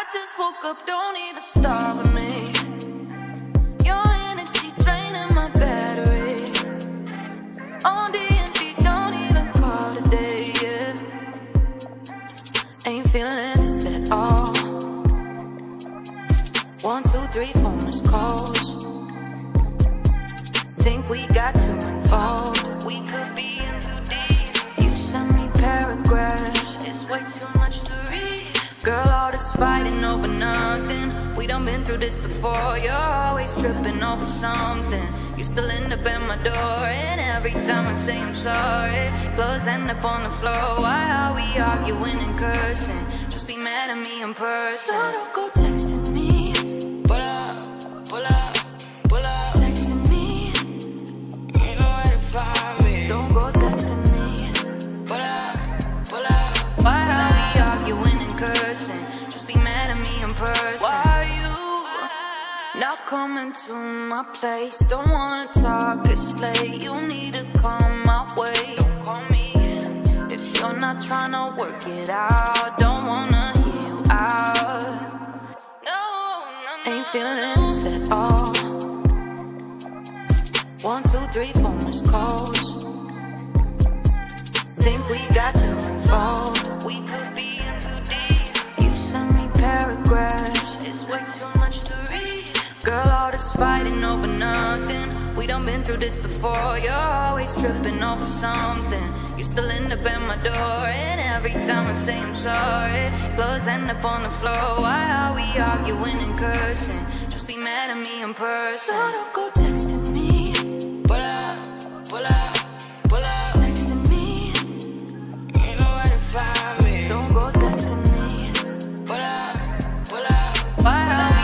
I just woke up, don't even start with me. Your energy draining my battery. On D&D, don't even call today, yeah. Ain't feeling this at all. 1, 2, 3, 4 missed calls. Think we got too involved. We could be in too deep. You send me paragraphs, it's way too much to read. Girl, all this fighting over nothing. We done been through this before. You're always tripping over something. You still end up at my door, and every time I say I'm sorry, clothes end up on the floor. Why are we arguing and cursing? Just be mad at me in person. So don't go texting me. Pull up, pull up, pull up. Texting me. You know where to find me. Don't go texting me. Pull up, pull up. Why are we arguing and cursing? Just be mad at me in person. Why are you not coming to my place? Don't wanna talk this late. You need to come my way. Don't call me If you're not trying to work it out, don't wanna hear you out. no, Ain't feeling this at all. 1, 2, 3, 4 missed calls. Think we got too involved. we could be in too deep. You send me paragraphs, It's way too much to read. girl, all this fighting over nothing. We done been through this before. You're always tripping over something. You still end up at my door, and every time I say I'm sorry, clothes end up on the floor. Why are we arguing and cursing? Just be mad at me in person. So don't go